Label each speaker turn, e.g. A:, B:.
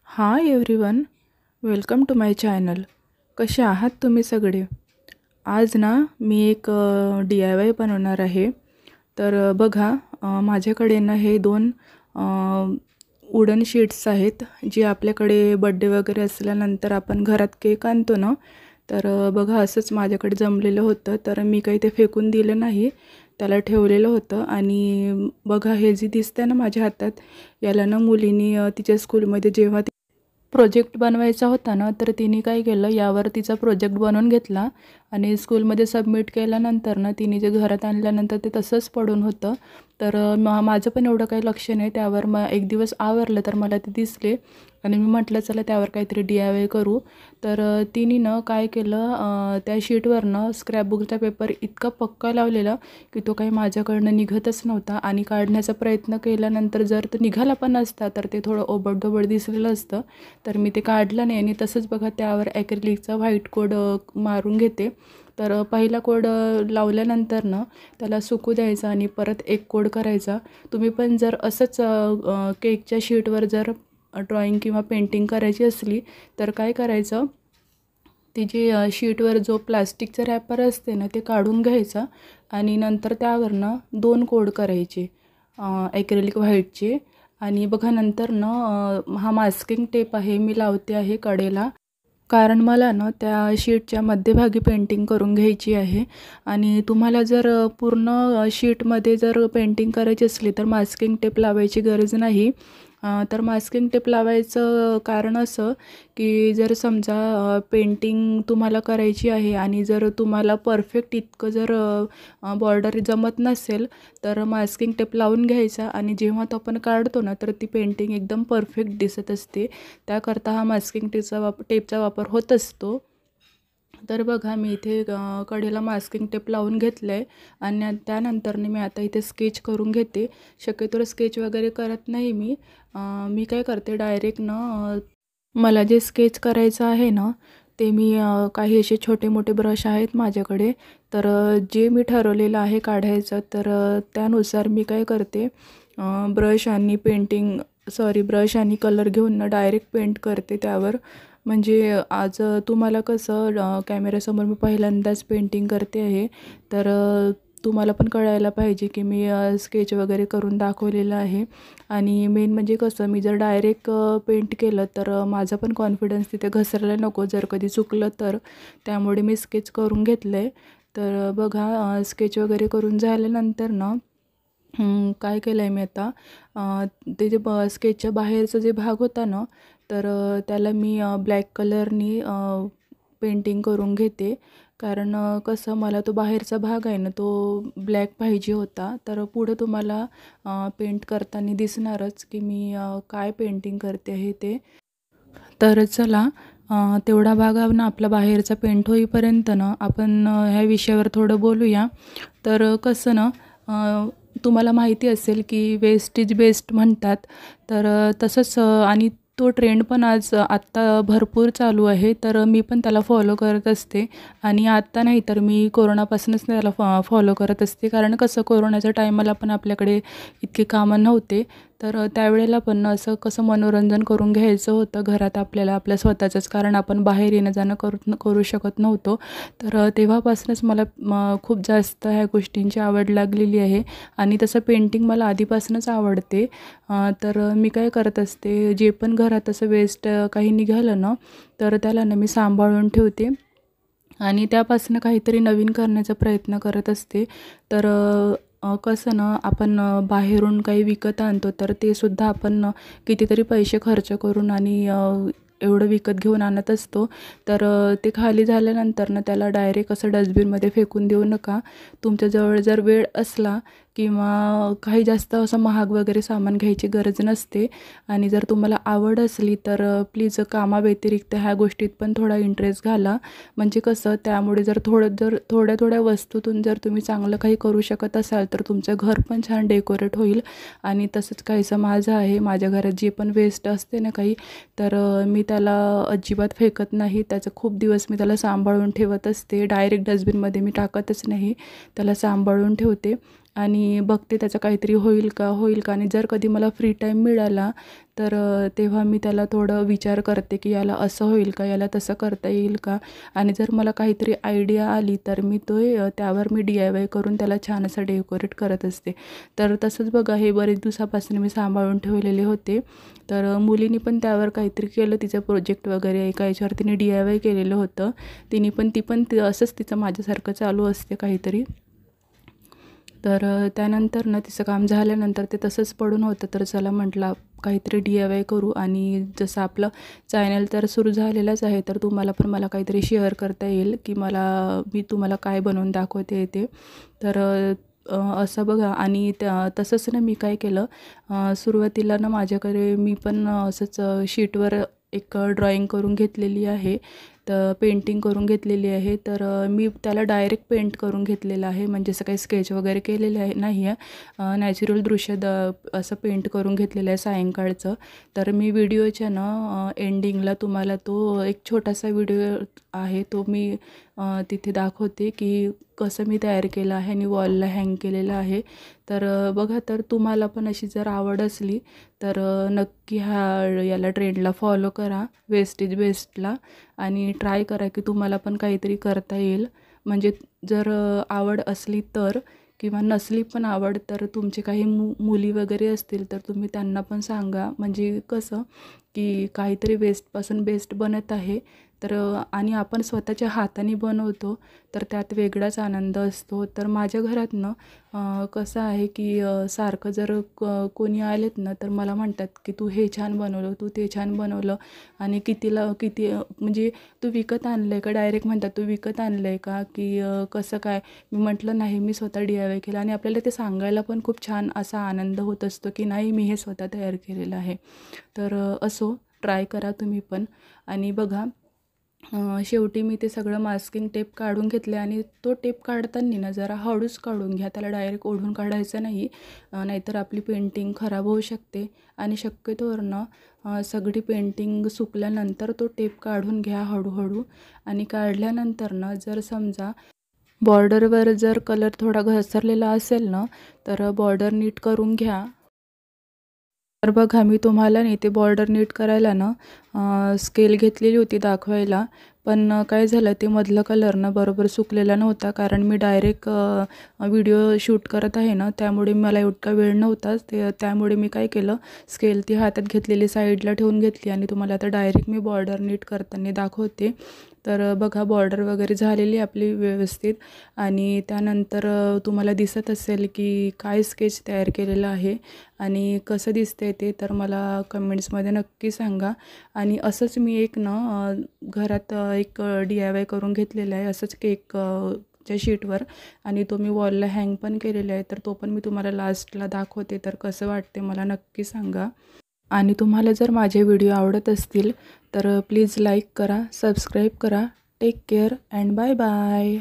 A: High everyone, welcome to my channel. कसे आहात तुम्ही सगळे? आज ना मी एक DIY बनवणार आहे. तर बघा, माझ्याकडे ना हे दोन वुडन शीट्स आहेत, जी आपल्याकडे बड्डे वगैरे असल्यानंतर आपण घरात केक आणतो ना. तर बघा, असंच माझ्याकडे जमलेलं होतं, तर मी काही ते फेकून दिलं नाही, त्याला ठेवलेलं होतं. आणि बघा, हे जे दिसतंय ना माझ्या हातात, याला ना मुलीनी तिच्या स्कूलमध्ये जेव्हा प्रोजेक्ट बनवायचा होता ना, तर तिने काय केलं, यावर तिचा प्रोजेक्ट बनवून घेतला आणि स्कूलमध्ये सबमिट केल्यानंतर ना तिने जे घरात आणल्यानंतर ते तसंच पडून होतं. तर माझं पण एवढं काही लक्ष नाही त्यावर. एक दिवस आवरलं तर मला ते दिसले आणि मी म्हटलं चला त्यावर काहीतरी DIY करू. तर तिने ना काय केलं, त्या शीटवरनं स्क्रॅपबुकचा पेपर इतका पक्का लावलेला की तो काही माझ्याकडनं निघतच नव्हता. आणि काढण्याचा प्रयत्न केल्यानंतर जर तो निघाला पण असता तर ते थोडं ओबडधोबड दिसलेलं असतं. तर मी ते काढलं नाही आणि तसंच बघा त्यावर ॲक्रिलिकचा व्हाईट कोड मारून घेते. तर पहिला कोड लावल्यानंतर ना त्याला सुकू द्यायचा आणि परत एक कोड करायचा. तुम्ही पण जर असंच केकच्या शीटवर जर ड्रॉइंग किंवा पेंटिंग करायची असली तर काय करायचं, ती जी शीटवर जो प्लास्टिकचं रॅपर असते ना ते काढून घ्यायचा आणि नंतर त्यावरनं 2 कोड करायचे ॲक्रिलिक व्हाईटचे. आणि बघा नंतर ना हा मास्किंग टेप आहे, मी लावते आहे कडेला, कारण मला ना त्या शीटच्या मध्यभागी पेंटिंग करून घ्यायची आहे. आणि तुम्हाला जर पूर्ण शीटमध्ये जर पेंटिंग करायची असली तर मास्किंग टेप लावायची गरज नाही. तर मास्किंग टेप लावायचं कारण असं की जर समजा पेंटिंग तुम्हाला करायची आहे आणि जर तुम्हाला परफेक्ट इतकं जर बॉर्डर जमत नसेल तर मास्किंग टेप लावून घ्यायचा आणि जेव्हा तो आपण काढतो ना तर ती पेंटिंग एकदम परफेक्ट दिसत असते. त्याकरता हा मास्किंग टेपचा वापर होत असतो. तर बघा मी इथे कडेला मास्किंग टेप लावून घेतलं आहे आणि त्यानंतरने मी आता इथे स्केच करून घेते. शक्यतो स्केच वगैरे करत नाही मी. मी काय करते डायरेक्ट ना, मला जे स्केच करायचं आहे ना ते मी काही असे छोटे मोठे ब्रश आहेत माझ्याकडे. तर जे मी ठरवलेलं आहे काढायचं तर त्यानुसार मी काय करते, ब्रश आणि कलर घेऊन ना डायरेक्ट पेंट करते त्यावर. म्हणजे आज तुम्हाला कसं कॅमेऱ्यासमोर मी पहिल्यांदाच पेंटिंग करते आहे, तर तुम्हाला पण कळायला पाहिजे की मी स्केच वगैरे करून दाखवलेलं आहे. आणि मेन म्हणजे कसं, मी जर डायरेक्ट पेंट केलं तर माझा पण कॉन्फिडन्स तिथे घसरायला नको जर कधी चुकलं तर. त्यामुळे मी स्केच करून घेतलं आहे. तर बघा स्केच वगैरे करून झाल्यानंतर ना काय केलं आहे मी आता, ते जे स्केचच्या बाहेरचा जे भाग होता ना तर त्याला मी ब्लॅक कलरनी पेंटिंग करून घेते. कारण कसं मला तो बाहेरचा भाग आहे ना तो ब्लॅक पाहिजे होता. तर पुढं तुम्हाला पेंट करताना दिसणारच की मी काय पेंटिंग करते आहे ते. तर चला, तेवढा भाग ना आपला बाहेरचा पेंट होईपर्यंत ना आपण ह्या विषयावर थोडं बोलूया. तर कसं ना, तुम्हाला माहिती असेल की वेस्ट इज बेस्ट म्हणतात. तर तसंच आणि तो ट्रेंड पण आत्ता भरपूर चालू आहे. तर मी पण त्याला फॉलो करत असते. आणि आत्ता नाही तर मी कोरोनापासूनच त्याला फॉलो करत असते. कारण कसं कोरोनाच्या टायमाला पण आपल्याकडे इतकी कामं नव्हते. तर त्यावेळेला पण असं कसं मनोरंजन करून घ्यायचं होतं घरात आपल्याला आपल्या स्वतःचंच, कारण आपण बाहेर येणं जाणं करू शकत नव्हतो. तर तेव्हापासूनच मला खूप जास्त ह्या गोष्टींची आवड लागलेली आहे. आणि तसं पेंटिंग मला आधीपासूनच आवडते. तर मी काय करत असते, जे पण घरात असं वेस्ट काही निघालं ना तर त्याला ना मी सांभाळून ठेवते आणि त्यापासून काहीतरी नवीन करण्याचा प्रयत्न करत असते. तर कसं ना, आपण बाहेरून काही विकत आणतो तर ते सुद्धा आपण कितीतरी पैसे खर्च करून आणि एवढं विकत घेऊन आणत असतो. तर ते खाली झाल्यानंतर ना त्याला डायरेक्ट असं डस्टबिनमध्ये फेकून देऊ नका. तुमच्याजवळ जर वेळ असला किंवा काही जास्त असं महाग वगैरे सामान घ्यायची गरज नसते आणि जर तुम्हाला आवड असली तर प्लीज कामाव्यतिरिक्त ह्या गोष्टीत पण थोडा इंटरेस्ट घाला. म्हणजे कसं, त्यामुळे जर थोड्या थोड्या वस्तूतून जर तुम्ही चांगलं काही करू शकत असाल तर तुमचं घर पण छान डेकोरेट होईल. आणि तसंच काहीसं माझं आहे, माझ्या घरात जे पण वेस्ट असते ना काही, तर मी त्याला अजिबात फेकत नाही. त्याचं खूप दिवस मी त्याला सांभाळून ठेवत असते. डायरेक्ट डस्टबिनमध्ये मी टाकतच नाही, त्याला सांभाळून ठेवते. आणि बघते त्याचं काहीतरी होईल का आणि जर कधी मला फ्री टाईम मिळाला तर तेव्हा मी त्याला थोडं विचार करते की याला असं होईल का, याला तसं करता येईल का. आणि जर मला काहीतरी आयडिया आली तर मी त्यावर मी DIY करून त्याला छान असं डेकोरेट करत असते. तर तसंच बघा हे बरेच दिवसापासून मी सांभाळून ठेवलेले होते. तर मुलीने पण त्यावर काहीतरी केलं, तिचं प्रोजेक्ट वगैरे एका याच्यावर तिने DIY केलेलं होतं. ती पण असंच तिचं माझ्यासारखं चालू असते काहीतरी. तर त्यानंतर ना तिचं काम झाल्यानंतर ते तसंच पडून होतं. तर चला म्हटलं काहीतरी DIY करू. आणि जसं आपलं चॅनल तर सुरू झालेलंच आहे, तर तुम्हाला पण मला काहीतरी शेअर करता येईल की मी तुम्हाला काय बनवून दाखवते ते. तर असं बघा. आणि तसंच ना मी काय केलं, सुरुवातीला ना माझ्याकडे मी पण असंच शीटवर एक ड्रॉइंग करून घेतलेली आहे, तर पेंटिंग करून घेतलेली आहे. तर मी त्याला डायरेक्ट पेंट करून घेतलेलं आहे, म्हणजे असं काही स्केच वगैरे केलेलं नाही आहे. नॅचरल दृश्य असं पेंट करून घेतलेलं आहे सायंकाळचं. तर मी व्हिडिओच्या ना एंडिंगला तुम्हाला तो एक छोटासा व्हिडिओ आहे तो मी तिथे दाखवते की कसं मी तयार केलं आहे आणि वॉलला हँग केलेलं आहे. तर बघा, तर तुम्हाला पण अशी जर आवड असली तर नक्की याला ट्रेंडला फॉलो करा, वेस्ट इज बेस्टला, आणि ट्राय करा की तुम्हाला पण काहीतरी करता येईल. म्हणजे जर आवड असली तर, किंवा नसली पण आवड तर तुमचे काही मुली वगैरे असतील तर तुम्ही त्यांना पण सांगा. म्हणजे कसं की काहीतरी वेस्टपासून बेस्ट बनत आहे. तर आणि आपण स्वतःच्या हाताने बनवतो तर त्यात वेगळाच आनंद असतो. तर माझ्या घरातनं कसं आहे की सारखं जर कोणी आलेत ना तर मला म्हणतात की तू हे छान बनवलं, तू ते छान बनवलं, आणि किती म्हणजे तू विकत आणलं आहे का, डायरेक्ट म्हणतात तू विकत आणलं आहे का, की कसं काय. मी म्हटलं नाही, मी स्वतः DIY केलं. आणि आपल्याला ते सांगायला पण खूप छान असा आनंद होत असतो की नाही, मी हे स्वतः तयार केलेलं आहे. तर असो, ट्राय करा तुम्ही पण. आणि बघा, शेवटी मी ते सगळं मास्किंग टेप काढून घेतले. आणि तो टेप काढताना ना जरा हळूच काढून घ्या, त्याला डायरेक्ट ओढून काढायचं नाही, नाहीतर आपली पेंटिंग खराब होऊ शकते. आणि शक्यतोवर ना सगळी पेंटिंग सुकल्यानंतर तो टेप काढून घ्या हळूहळू. आणि काढल्यानंतर ना जर समजा बॉर्डरवर जर कलर थोडा घसरलेला असेल ना तर बॉर्डर नीट करून घ्या. तर बघा, मी तुम्हाला नाही ते बॉर्डर नीट करायला ना स्केल घेतलेली होती दाखवायला. पण काय झालं, ते मधलं कलर ना बरोबर सुकलेला नव्हता, कारण मी डायरेक्ट व्हिडिओ शूट करत आहे ना, त्यामुळे मला इतका वेळ नव्हताच. त्यामुळे मी काय केलं, स्केल ती हातात घेतलेली साईडला ठेवून घेतली आणि तुम्हाला आता डायरेक्ट मी बॉर्डर नीट करताना दाखवते. तर बघा, बॉर्डर वगैरे झालेली आपली व्यवस्थित. आणि त्यानंतर तुम्हाला दिसत असेल की काय स्केच तयार केलेलं आहे आणि कसं दिसतंय ते तर मला कमेंट्समध्ये नक्की सांगा. आणि असंच मी एक ना घरात एक DIY करून घेतलेला आहे, असंच केकच्या शीटवर, आणि तो मी वॉलला हँग पण केलेला आहे. तर तो पण मी तुम्हाला लास्टला दाखवते, तर कसं वाटते मला नक्की सांगा. आणि तुम्हाला जर माझे व्हिडिओ आवडत असतील तर प्लीज लाईक करा, सबस्क्राईब करा. Take care and bye bye.